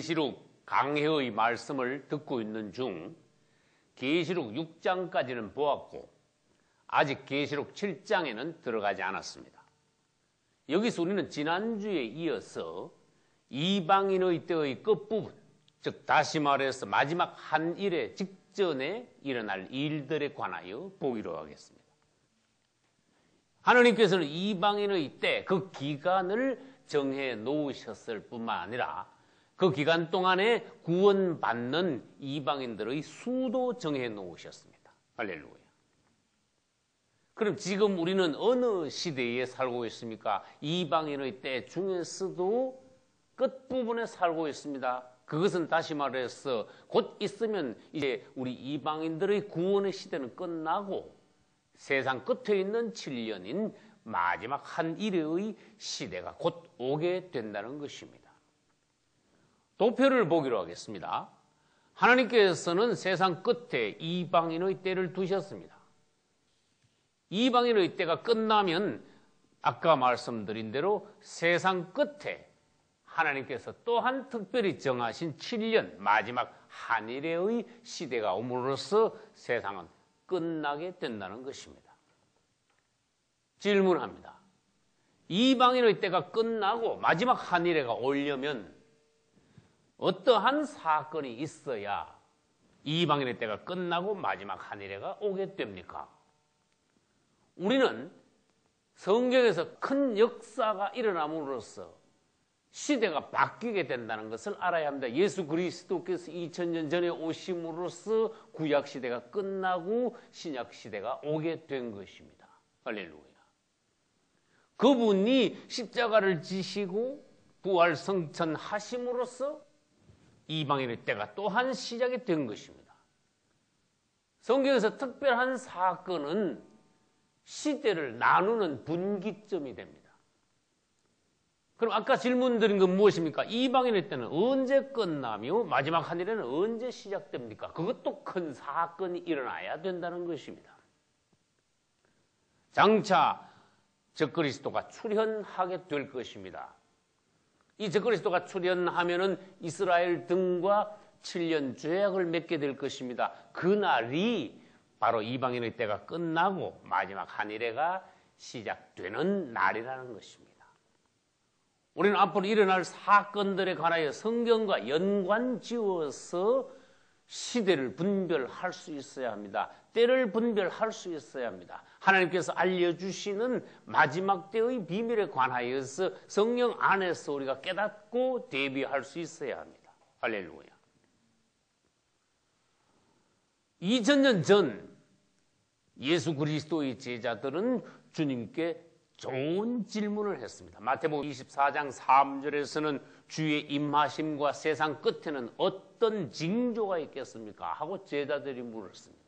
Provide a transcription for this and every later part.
계시록 강해의 말씀을 듣고 있는 중 계시록 6장까지는 보았고 아직 계시록 7장에는 들어가지 않았습니다. 여기서 우리는 지난주에 이어서 이방인의 때의 끝부분, 즉 다시 말해서 마지막 한일의 직전에 일어날 일들에 관하여 보기로 하겠습니다. 하나님께서는 이방인의 때, 그 기간을 정해 놓으셨을 뿐만 아니라 그 기간 동안에 구원받는 이방인들의 수도 정해 놓으셨습니다. 할렐루야. 그럼 지금 우리는 어느 시대에 살고 있습니까? 이방인의 때 중에서도 끝부분에 살고 있습니다. 그것은 다시 말해서 곧 있으면 이제 우리 이방인들의 구원의 시대는 끝나고 세상 끝에 있는 7년인 마지막 한 일의 시대가 곧 오게 된다는 것입니다. 도표를 보기로 하겠습니다. 하나님께서는 세상 끝에 이방인의 때를 두셨습니다. 이방인의 때가 끝나면 아까 말씀드린 대로 세상 끝에 하나님께서 또한 특별히 정하신 7년 마지막 한일의 시대가 옴으로써 세상은 끝나게 된다는 것입니다. 질문합니다. 이방인의 때가 끝나고 마지막 한일회가 오려면 어떠한 사건이 있어야 이방인의 때가 끝나고 마지막 한일회가 오게 됩니까? 우리는 성경에서 큰 역사가 일어남으로써 시대가 바뀌게 된다는 것을 알아야 합니다. 예수 그리스도께서 2000년 전에 오심으로써 구약시대가 끝나고 신약시대가 오게 된 것입니다. 할렐루야. 그분이 십자가를 지시고 부활 성천하심으로써 이방인의 때가 또한 시작이 된 것입니다. 성경에서 특별한 사건은 시대를 나누는 분기점이 됩니다. 그럼 아까 질문드린 건 무엇입니까? 이방인의 때는 언제 끝나며 마지막 한일에는 언제 시작됩니까? 그것도 큰 사건이 일어나야 된다는 것입니다. 장차 적그리스도가 출현하게 될 것입니다. 이 적그리스도가 출현하면은 이스라엘 등과 7년 죄악을 맺게 될 것입니다. 그날이 바로 이방인의 때가 끝나고 마지막 한일회가 시작되는 날이라는 것입니다. 우리는 앞으로 일어날 사건들에 관하여 성경과 연관지어서 시대를 분별할 수 있어야 합니다. 때를 분별할 수 있어야 합니다. 하나님께서 알려주시는 마지막 때의 비밀에 관하여서 성령 안에서 우리가 깨닫고 대비할 수 있어야 합니다. 할렐루야. 2000년 전 예수 그리스도의 제자들은 주님께 좋은 질문을 했습니다. 마태복음 24장 3절에서는 주의 임하심과 세상 끝에는 어떤 징조가 있겠습니까? 하고 제자들이 물었습니다.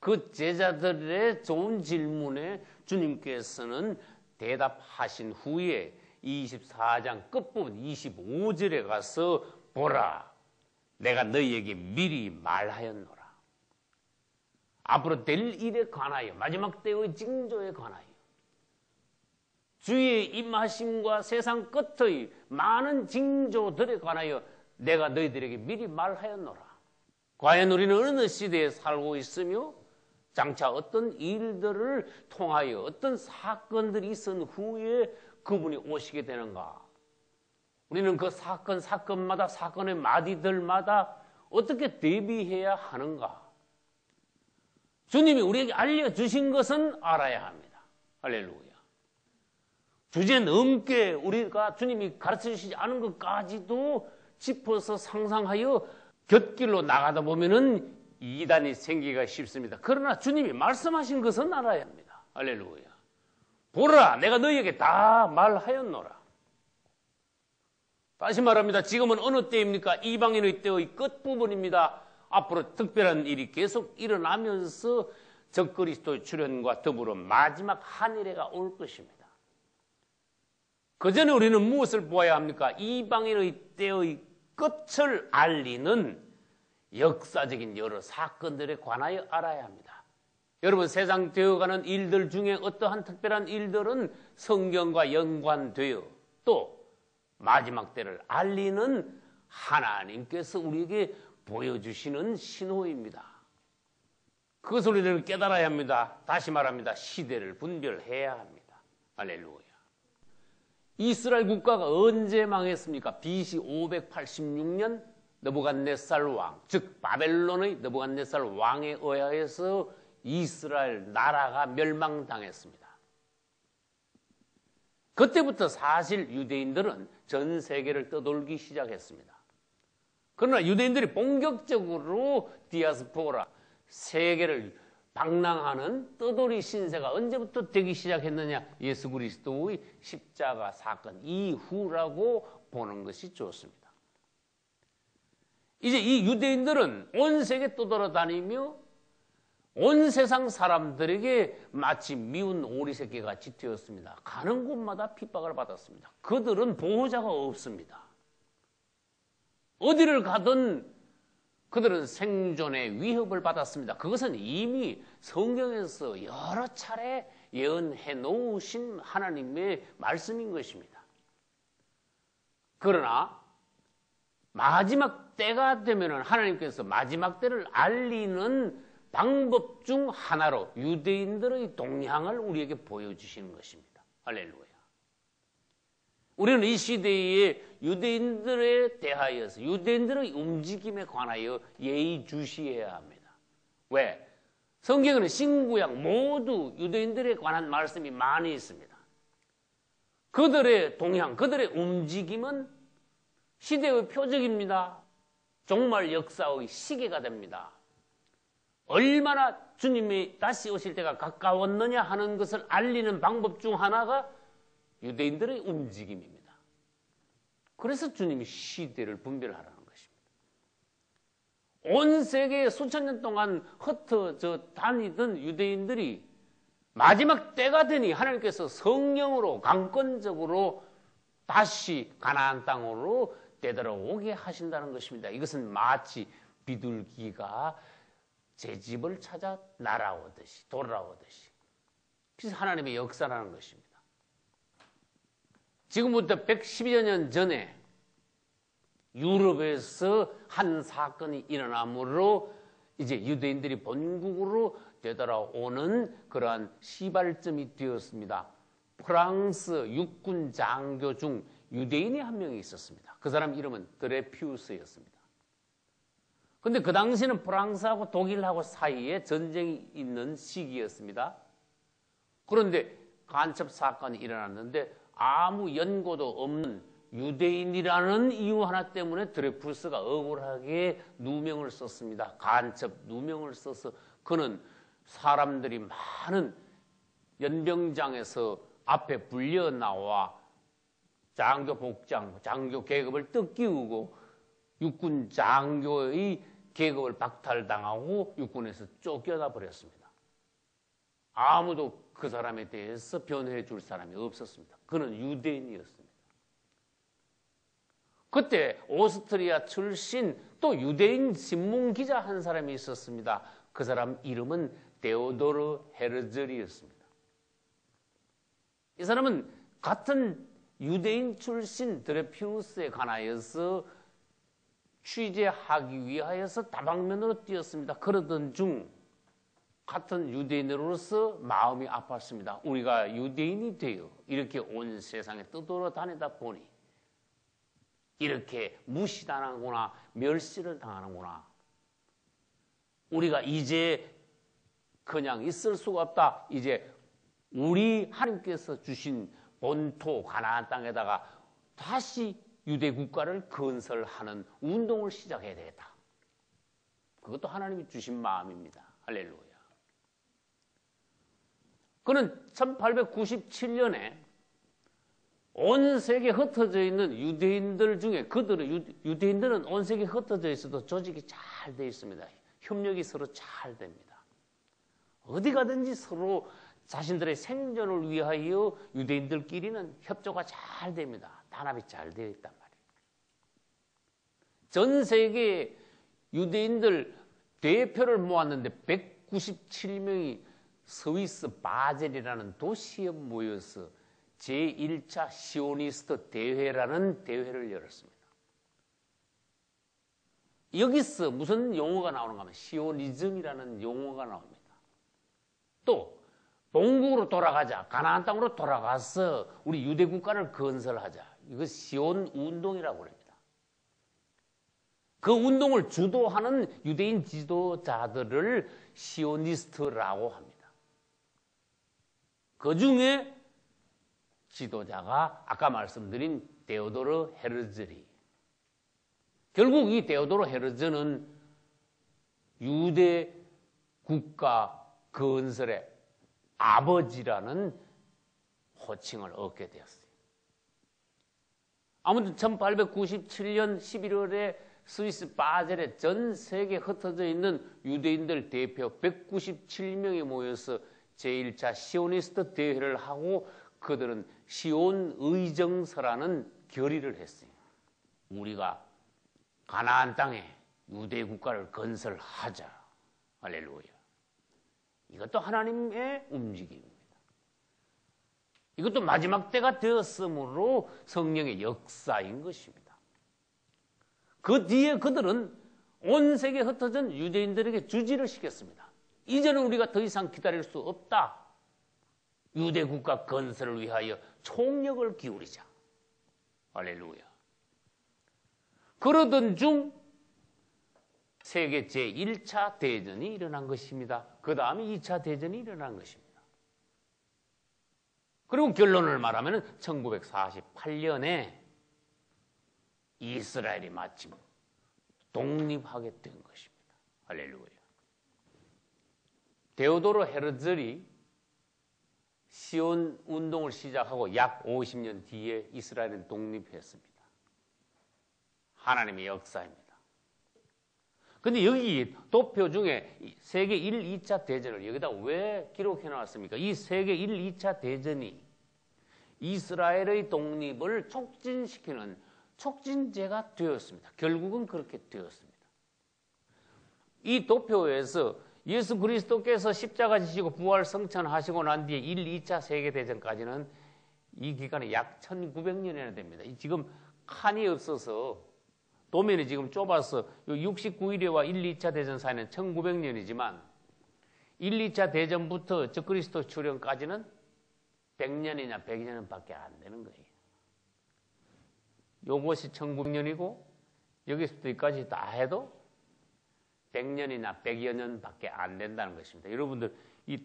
그 제자들의 좋은 질문에 주님께서는 대답하신 후에 24장 끝부분 25절에 가서 보라, 내가 너희에게 미리 말하였노라. 앞으로 될 일에 관하여, 마지막 때의 징조에 관하여, 주의 임하심과 세상 끝의 많은 징조들에 관하여 내가 너희들에게 미리 말하였노라. 과연 우리는 어느 시대에 살고 있으며 장차 어떤 일들을 통하여 어떤 사건들이 있은 후에 그분이 오시게 되는가? 우리는 그 사건마다 사건의 마디들마다 어떻게 대비해야 하는가? 주님이 우리에게 알려주신 것은 알아야 합니다. 할렐루야. 주제 넘게 우리가 주님이 가르쳐주시지 않은 것까지도 짚어서 상상하여 곁길로 나가다 보면은 이단이 생기기가 쉽습니다. 그러나 주님이 말씀하신 것은 알아야 합니다. 할렐루야. 보라, 내가 너희에게 다 말하였노라. 다시 말합니다. 지금은 어느 때입니까? 이방인의 때의 끝부분입니다. 앞으로 특별한 일이 계속 일어나면서 적그리스도의 출현과 더불어 마지막 한일회가 올 것입니다. 그 전에 우리는 무엇을 보아야 합니까? 이방인의 때의 끝을 알리는 역사적인 여러 사건들에 관하여 알아야 합니다. 여러분, 세상 되어가는 일들 중에 어떠한 특별한 일들은 성경과 연관되어 또 마지막 때를 알리는 하나님께서 우리에게 보여주시는 신호입니다. 그것을 우리는 깨달아야 합니다. 다시 말합니다. 시대를 분별해야 합니다. 할렐루야. 이스라엘 국가가 언제 망했습니까? BC 586년 느부갓네살 왕, 즉 바벨론의 느부갓네살 왕에 의하여서 이스라엘 나라가 멸망당했습니다. 그때부터 사실 유대인들은 전 세계를 떠돌기 시작했습니다. 그러나 유대인들이 본격적으로 디아스포라, 세계를 방랑하는 떠돌이 신세가 언제부터 되기 시작했느냐? 예수 그리스도의 십자가 사건 이후라고 보는 것이 좋습니다. 이제 이 유대인들은 온 세계 떠돌아다니며 온 세상 사람들에게 마치 미운 오리 새끼같이 되었습니다. 가는 곳마다 핍박을 받았습니다. 그들은 보호자가 없습니다. 어디를 가든 그들은 생존의 위협을 받았습니다. 그것은 이미 성경에서 여러 차례 예언해 놓으신 하나님의 말씀인 것입니다. 그러나 마지막 때가 되면 하나님께서 마지막 때를 알리는 방법 중 하나로 유대인들의 동향을 우리에게 보여주시는 것입니다. 할렐루야. 우리는 이 시대에 유대인들에 대하여서 유대인들의 움직임에 관하여 예의주시해야 합니다. 왜? 성경에는 신구약 모두 유대인들에 관한 말씀이 많이 있습니다. 그들의 동향, 그들의 움직임은 시대의 표적입니다. 종말 역사의 시계가 됩니다. 얼마나 주님이 다시 오실 때가 가까웠느냐 하는 것을 알리는 방법 중 하나가 유대인들의 움직임입니다. 그래서 주님이 시대를 분별하라는 것입니다. 온 세계에 수천 년 동안 흩어져 다니던 유대인들이 마지막 때가 되니 하나님께서 성령으로 강권적으로 다시 가나안 땅으로 되돌아오게 하신다는 것입니다. 이것은 마치 비둘기가 제 집을 찾아 날아오듯이 돌아오듯이 그래서 하나님의 역사라는 것입니다. 지금부터 110여 년 전에 유럽에서 한 사건이 일어나므로 이제 유대인들이 본국으로 되돌아오는 그러한 시발점이 되었습니다. 프랑스 육군 장교 중 유대인이 한 명이 있었습니다. 그 사람 이름은 드레피우스였습니다. 근데 그 당시는 프랑스하고 독일하고 사이에 전쟁이 있는 시기였습니다. 그런데 간첩 사건이 일어났는데 아무 연고도 없는 유대인이라는 이유 하나 때문에 드레푸스가 억울하게 누명을 썼습니다. 간첩 누명을 써서 그는 사람들이 많은 연병장에서 앞에 불려 나와 장교 복장, 장교 계급을 떡기우고 육군 장교의 계급을 박탈당하고 육군에서 쫓겨나 버렸습니다. 아무도 그 사람에 대해서 변호해 줄 사람이 없었습니다. 그는 유대인이었습니다. 그때 오스트리아 출신 또 유대인 신문 기자 한 사람이 있었습니다. 그 사람 이름은 데오도르 헤르즐이었습니다. 이 사람은 같은 유대인 출신 드레피우스에 관하여서 취재하기 위하여서 다방면으로 뛰었습니다. 그러던 중 같은 유대인으로서 마음이 아팠습니다. 우리가 유대인이 되어 이렇게 온 세상에 떠돌아 다니다 보니 이렇게 무시당하는구나, 멸시를 당하는구나. 우리가 이제 그냥 있을 수가 없다. 이제 우리 하나님께서 주신 본토 가나안 땅에다가 다시 유대 국가를 건설하는 운동을 시작해야 되겠다. 그것도 하나님이 주신 마음입니다. 할렐루야. 그는 1897년에 온 세계에 흩어져 있는 유대인들 중에 유대인들은 온 세계에 흩어져 있어도 조직이 잘 되어 있습니다. 협력이 서로 잘 됩니다. 어디 가든지 서로 자신들의 생존을 위하여 유대인들끼리는 협조가 잘 됩니다. 단합이 잘 되어 있단 말이에요. 전 세계 유대인들 대표를 모았는데 197명이 스위스 바젤이라는 도시에 모여서 제1차 시오니스트 대회라는 대회를 열었습니다. 여기서 무슨 용어가 나오는가 하면 시오니즘이라는 용어가 나옵니다. 또 본국으로 돌아가자, 가나안 땅으로 돌아가서 우리 유대 국가를 건설하자. 이거 시온 운동이라고 합니다. 그 운동을 주도하는 유대인 지도자들을 시오니스트라고 합니다. 그 중에 지도자가 아까 말씀드린 데오도르 헤르즐이. 결국 이 데오도르 헤르즐은 유대 국가 건설의 아버지라는 호칭을 얻게 되었어요. 아무튼 1897년 11월에 스위스 바젤에 전 세계에 흩어져 있는 유대인들 대표 197명이 모여서 제1차 시오니스트 대회를 하고 그들은 시온의정서라는 결의를 했어요. 우리가 가나안 땅에 유대 국가를 건설하자. 할렐루야. 이것도 하나님의 움직임입니다. 이것도 마지막 때가 되었으므로 성령의 역사인 것입니다. 그 뒤에 그들은 온 세계에 흩어진 유대인들에게 주지를 시켰습니다. 이제는 우리가 더 이상 기다릴 수 없다. 유대 국가 건설을 위하여 총력을 기울이자. 할렐루야. 그러던 중 세계 제1차 대전이 일어난 것입니다. 그 다음에 2차 대전이 일어난 것입니다. 그리고 결론을 말하면 1948년에 이스라엘이 마침 독립하게 된 것입니다. 할렐루야. 데오도르 헤르즐이 시온 운동을 시작하고 약 50년 뒤에 이스라엘은 독립했습니다. 하나님의 역사입니다. 근데 여기 도표 중에 세계 1, 2차 대전을 여기다 왜 기록해 놨습니까? 이 세계 1, 2차 대전이 이스라엘의 독립을 촉진시키는 촉진제가 되었습니다. 결국은 그렇게 되었습니다. 이 도표에서 예수 그리스도께서 십자가 지시고 부활 성천하시고 난 뒤에 1, 2차 세계대전까지는 이 기간이 약 1900년이나 됩니다. 지금 칸이 없어서 도면이 지금 좁아서 69일에와 1, 2차 대전 사이는 1900년이지만 1, 2차 대전부터 적그리스도 출현까지는 100년이냐 100년 밖에 안 되는 거예요. 요것이 1900년이고 여기서부터 여기까지 다 해도 100년이나 100여 년 밖에 안 된다는 것입니다. 여러분들 이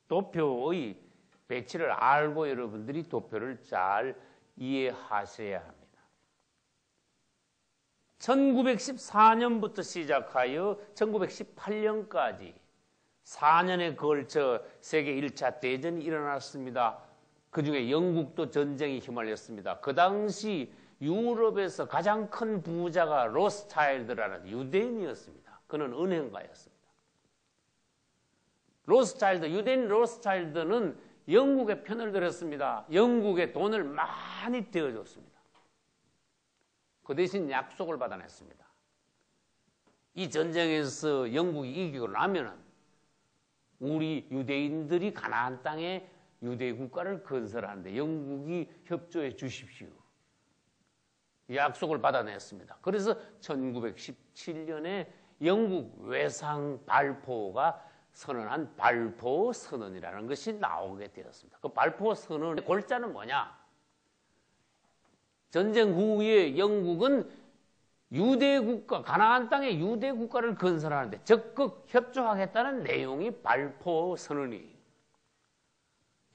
도표의 배치를 알고 여러분들이 도표를 잘 이해하셔야 합니다. 1914년부터 시작하여 1918년까지 4년에 걸쳐 세계 1차 대전이 일어났습니다. 그중에 영국도 전쟁에 휘말렸습니다. 그 당시 유럽에서 가장 큰 부자가 로스차일드라는 유대인이었습니다. 그는 은행가였습니다. 유대인 로스차일드는 영국의 편을 들었습니다. 영국에 돈을 많이 떼어줬습니다. 그 대신 약속을 받아냈습니다. 이 전쟁에서 영국이 이기고 나면은 우리 유대인들이 가나안 땅에 유대 국가를 건설하는데 영국이 협조해 주십시오. 약속을 받아냈습니다. 그래서 1917년에 영국 외상 발포가 선언한 발포 선언이라는 것이 나오게 되었습니다. 그 발포 선언의 골자는 뭐냐? 전쟁 후에 영국은 유대 국가, 가나안 땅에 유대 국가를 건설하는데 적극 협조하겠다는 내용이 발포 선언이에요.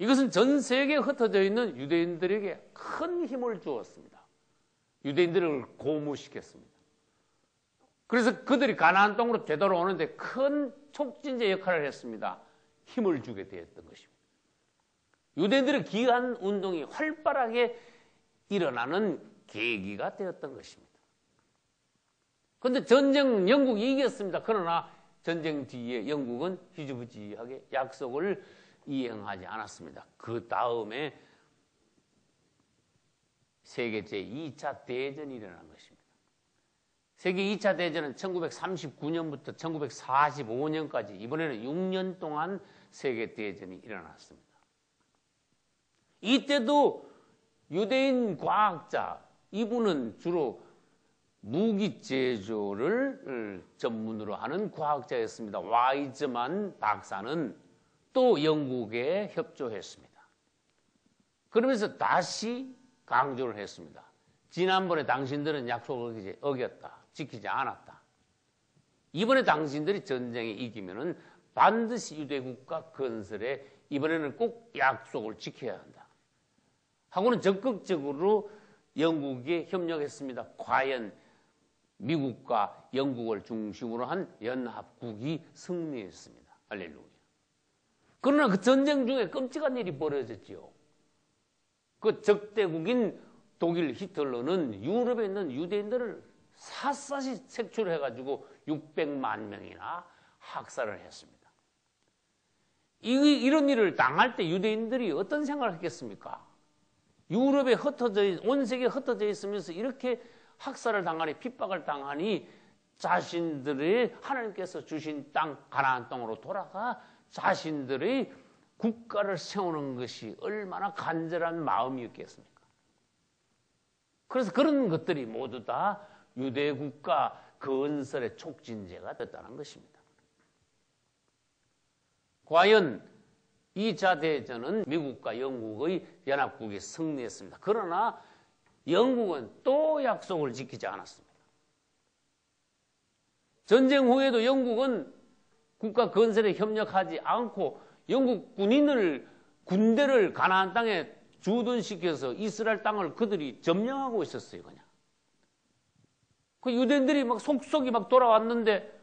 이것은 전 세계에 흩어져 있는 유대인들에게 큰 힘을 주었습니다. 유대인들을 고무시켰습니다. 그래서 그들이 가나안 땅으로 되돌아오는데 큰 촉진제 역할을 했습니다. 힘을 주게 되었던 것입니다. 유대인들의 귀한 운동이 활발하게 일어나는 계기가 되었던 것입니다. 그런데 전쟁 영국이 이겼습니다. 그러나 전쟁 뒤에 영국은 희지부지하게 약속을 이행하지 않았습니다. 그 다음에 세계 제2차 대전이 일어난 것입니다. 세계 2차 대전은 1939년부터 1945년까지 이번에는 6년 동안 세계 대전이 일어났습니다. 이때도 유대인 과학자, 이분은 주로 무기 제조를 전문으로 하는 과학자였습니다. 와이즈만 박사는 또 영국에 협조했습니다. 그러면서 다시 강조를 했습니다. 지난번에 당신들은 약속을 어겼다. 지키지 않았다. 이번에 당신들이 전쟁에 이기면은 반드시 유대국가 건설에 이번에는 꼭 약속을 지켜야 한다. 하고는 적극적으로 영국에 협력했습니다. 과연 미국과 영국을 중심으로 한 연합국이 승리했습니다. 할렐루야. 그러나 그 전쟁 중에 끔찍한 일이 벌어졌지요. 그 적대국인 독일 히틀러는 유럽에 있는 유대인들을 샅샅이 색출해가지고 600만 명이나 학살을 했습니다. 이런 일을 당할 때 유대인들이 어떤 생각을 했겠습니까? 유럽에 온 세계에 흩어져 있으면서 이렇게 학살을 당하니 핍박을 당하니 자신들의 하나님께서 주신 땅 가나안 땅으로 돌아가 자신들의 국가를 세우는 것이 얼마나 간절한 마음이었겠습니까? 그래서 그런 것들이 모두 다 유대 국가 건설의 촉진제가 됐다는 것입니다. 과연 2차 대전은 미국과 영국의 연합국이 승리했습니다. 그러나 영국은 또 약속을 지키지 않았습니다. 전쟁 후에도 영국은 국가 건설에 협력하지 않고 영국 군대를 가나안 땅에 주둔시켜서 이스라엘 땅을 그들이 점령하고 있었어요, 그냥. 그 유대인들이 막 속속이 막 돌아왔는데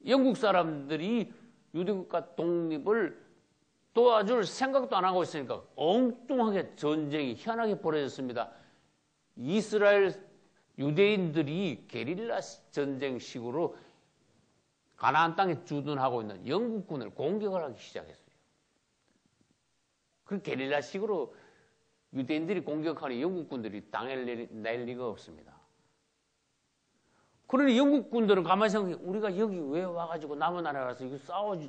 영국 사람들이 유대국가 독립을 도와줄 생각도 안 하고 있으니까 엉뚱하게 전쟁이 희한하게 벌어졌습니다. 이스라엘 유대인들이 게릴라 전쟁식으로 가나안 땅에 주둔하고 있는 영국군을 공격을 하기 시작했어요. 그 게릴라식으로 유대인들이 공격하니 영국군들이 당할 리가 없습니다. 그러니 영국군들은 가만히 생각해, 우리가 여기 왜 와가지고 남은 나라에 가서 이거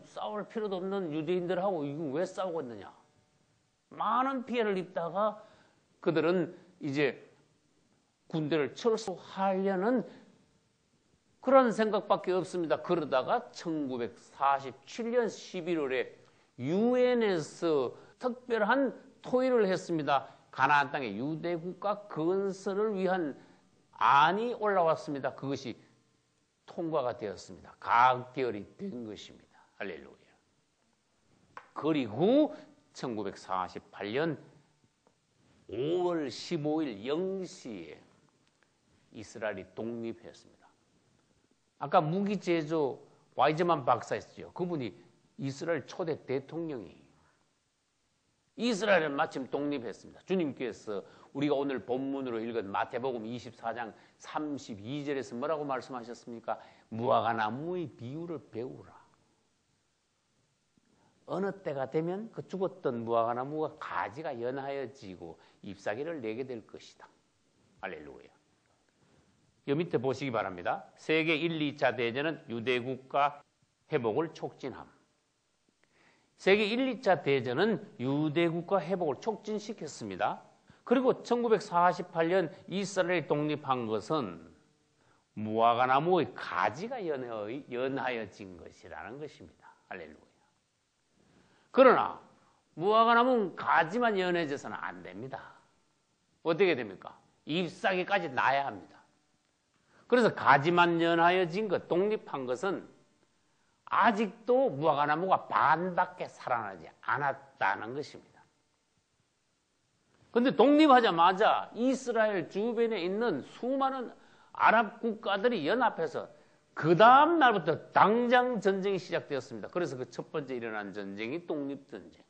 싸울 필요도 없는 유대인들하고 이거 왜 싸우고 있느냐. 많은 피해를 입다가 그들은 이제 군대를 철수하려는 그런 생각밖에 없습니다. 그러다가 1947년 11월에 유엔에서 특별한 토의를 했습니다. 가나안 땅의 유대국가 건설을 위한 안이 올라왔습니다. 그것이 통과가 되었습니다. 가결이 된 것입니다. 할렐루야. 그리고 1948년 5월 15일 0시에 이스라엘이 독립했습니다. 아까 무기 제조 와이즈만 박사였죠. 그분이 이스라엘 초대 대통령이에요. 이스라엘은 마침 독립했습니다. 주님께서 우리가 오늘 본문으로 읽은 마태복음 24장 32절에서 뭐라고 말씀하셨습니까? 무화과 나무의 비유를 배우라. 어느 때가 되면 그 죽었던 무화과 나무가 가지가 연하여지고 잎사귀를 내게 될 것이다. 할렐루야. 여 밑에 보시기 바랍니다. 세계 1, 2차 대전은 유대국가 회복을 촉진함. 세계 1, 2차 대전은 유대국가 회복을 촉진시켰습니다. 그리고 1948년 이스라엘이 독립한 것은 무화과 나무의 가지가 연하여진 것이라는 것입니다. 할렐루야. 그러나 무화과 나무는 가지만 연해져서는 안 됩니다. 어떻게 됩니까? 잎사귀까지 나야 합니다. 그래서 가지만 연하여진 것, 독립한 것은 아직도 무화과 나무가 반밖에 살아나지 않았다는 것입니다. 그런데 독립하자마자 이스라엘 주변에 있는 수많은 아랍 국가들이 연합해서 그 다음 날부터 당장 전쟁이 시작되었습니다. 그래서 그 첫 번째 일어난 전쟁이 독립전쟁.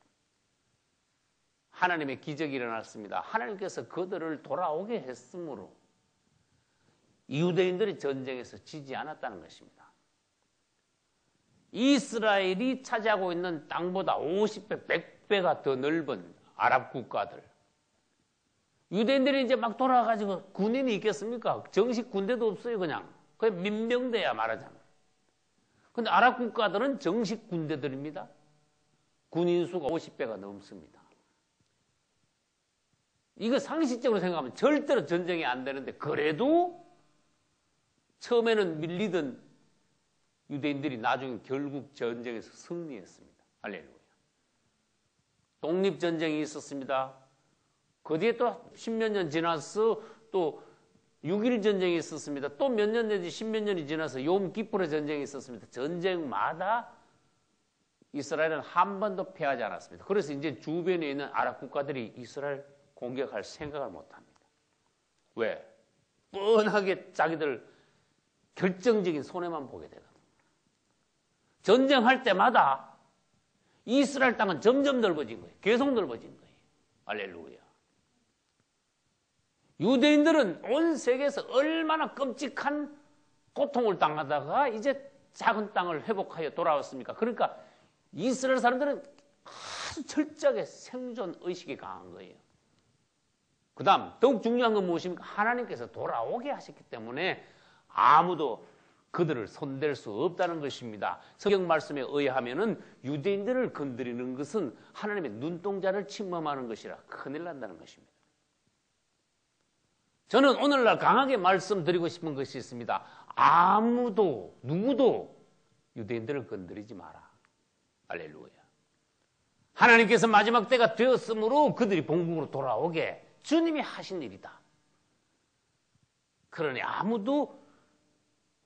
하나님의 기적이 일어났습니다. 하나님께서 그들을 돌아오게 했으므로 유대인들이 전쟁에서 지지 않았다는 것입니다. 이스라엘이 차지하고 있는 땅보다 50배, 100배가 더 넓은 아랍 국가들. 유대인들이 이제 막 돌아가지고 군인이 있겠습니까? 정식 군대도 없어요, 그냥. 그냥 민병대야 말하자면. 근데 아랍 국가들은 정식 군대들입니다. 군인 수가 50배가 넘습니다. 이거 상식적으로 생각하면 절대로 전쟁이 안 되는데 그래도 처음에는 밀리던 유대인들이 나중에 결국 전쟁에서 승리했습니다. 할렐루야. 독립전쟁이 있었습니다. 그 뒤에 또 십몇 년 지나서 또 6.1 전쟁이 있었습니다. 또 몇 년 내지 십몇 년이 지나서 욤 기프르 전쟁이 있었습니다. 전쟁마다 이스라엘은 한 번도 패하지 않았습니다. 그래서 이제 주변에 있는 아랍 국가들이 이스라엘 공격할 생각을 못합니다. 왜? 뻔하게 자기들 결정적인 손해만 보게 되거든요. 전쟁할 때마다 이스라엘 땅은 점점 넓어진 거예요. 계속 넓어진 거예요. 할렐루야. 유대인들은 온 세계에서 얼마나 끔찍한 고통을 당하다가 이제 작은 땅을 회복하여 돌아왔습니까? 그러니까 이스라엘 사람들은 아주 철저하게 생존 의식이 강한 거예요. 그 다음 더욱 중요한 건 무엇입니까? 하나님께서 돌아오게 하셨기 때문에 아무도 그들을 손댈 수 없다는 것입니다. 성경 말씀에 의하면은 유대인들을 건드리는 것은 하나님의 눈동자를 침범하는 것이라 큰일 난다는 것입니다. 저는 오늘날 강하게 말씀드리고 싶은 것이 있습니다. 아무도 누구도 유대인들을 건드리지 마라. 할렐루야. 하나님께서 마지막 때가 되었으므로 그들이 본국으로 돌아오게 주님이 하신 일이다. 그러니 아무도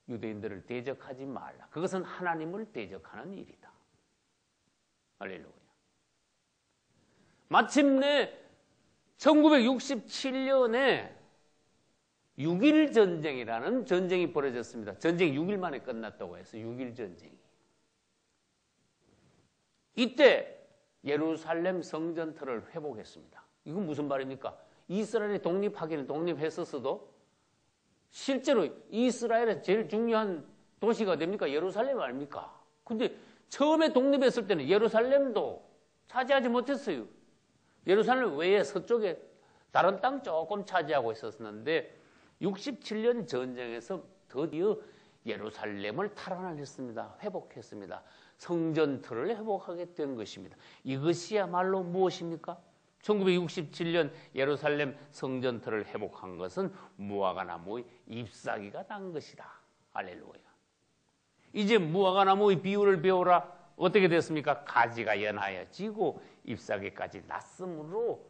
유대인들을 대적하지 말라. 그것은 하나님을 대적하는 일이다. 할렐루야. 마침내 1967년에 6.1 전쟁이라는 전쟁이 벌어졌습니다. 전쟁이 6일 만에 끝났다고 해서 6.1 전쟁이. 이때 예루살렘 성전터를 회복했습니다. 이건 무슨 말입니까? 이스라엘이 독립하기는 독립했었어도 실제로 이스라엘의 제일 중요한 도시가 됩니까? 예루살렘 아닙니까? 근데 처음에 독립했을 때는 예루살렘도 차지하지 못했어요. 예루살렘 외에 서쪽에 다른 땅 조금 차지하고 있었는데 67년 전쟁에서 드디어 예루살렘을 탈환했습니다. 회복했습니다. 성전터를 회복하게 된 것입니다. 이것이야말로 무엇입니까? 1967년 예루살렘 성전터를 회복한 것은 무화과나무의 잎사귀가 난 것이다. 할렐루야. 이제 무화과나무의 비유를 배우라. 어떻게 됐습니까? 가지가 연하여 지고 잎사귀까지 났으므로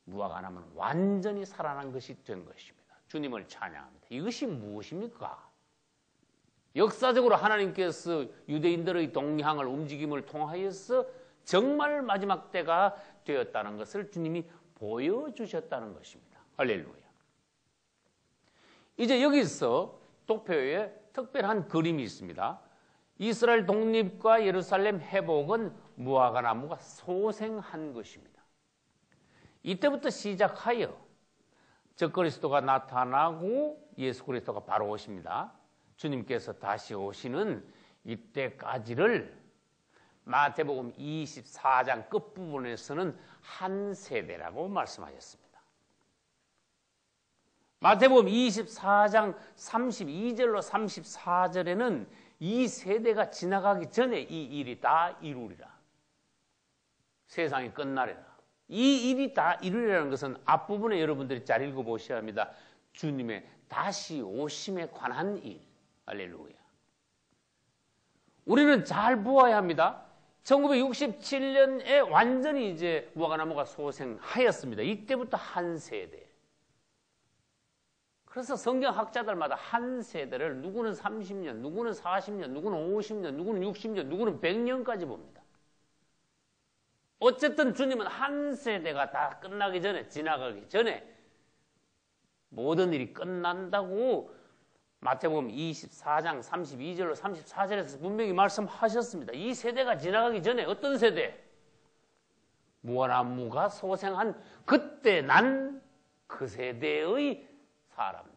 무화과나무는 완전히 살아난 것이 된 것입니다. 주님을 찬양합니다. 이것이 무엇입니까? 역사적으로 하나님께서 유대인들의 동향을 움직임을 통하여서 정말 마지막 때가 되었다는 것을 주님이 보여주셨다는 것입니다. 할렐루야. 이제 여기서 도표에 특별한 그림이 있습니다. 이스라엘 독립과 예루살렘 회복은 무화과나무가 소생한 것입니다. 이때부터 시작하여 적그리스도가 나타나고 예수 그리스도가 바로 오십니다. 주님께서 다시 오시는 이때까지를 마태복음 24장 끝부분에서는 한 세대라고 말씀하셨습니다. 마태복음 24장 32절로 34절에는 이 세대가 지나가기 전에 이 일이 다 이루리라. 세상이 끝나리라. 이 일이 다 이루리라는 것은 앞부분에 여러분들이 잘 읽어보셔야 합니다. 주님의 다시 오심에 관한 일. 할렐루야. 우리는 잘 보아야 합니다. 1967년에 완전히 이제 무화과나무가 소생하였습니다. 이때부터 한 세대. 그래서 성경학자들마다 한 세대를 누구는 30년, 누구는 40년, 누구는 50년, 누구는 60년, 누구는 100년까지 봅니다. 어쨌든 주님은 한 세대가 다 끝나기 전에, 지나가기 전에 모든 일이 끝난다고 마태복음 24장 32절로 34절에서 분명히 말씀하셨습니다. 이 세대가 지나가기 전에 어떤 세대? 무화과나무가 소생한 그때 난 그 세대의 사람들.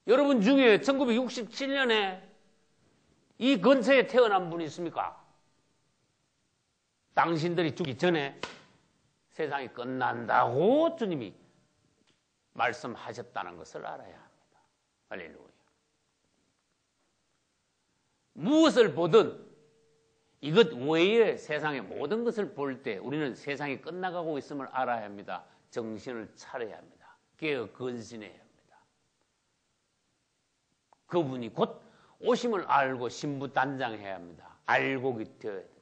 여러분 중에 1967년에 이 근처에 태어난 분이 있습니까? 당신들이 죽기 전에 세상이 끝난다고 주님이 말씀하셨다는 것을 알아야 합니다. 할렐루야. 무엇을 보든 이것 외에 세상의 모든 것을 볼 때 우리는 세상이 끝나가고 있음을 알아야 합니다. 정신을 차려야 합니다. 깨어 근신해야 합니다. 그분이 곧 오심을 알고 신부단장해야 합니다. 알곡이 되어야 됩니다.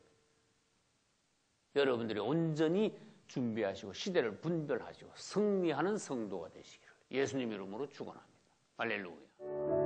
여러분들이 온전히 준비하시고 시대를 분별하시고 승리하는 성도가 되시기를 예수님 이름으로 축원합니다. 할렐루야.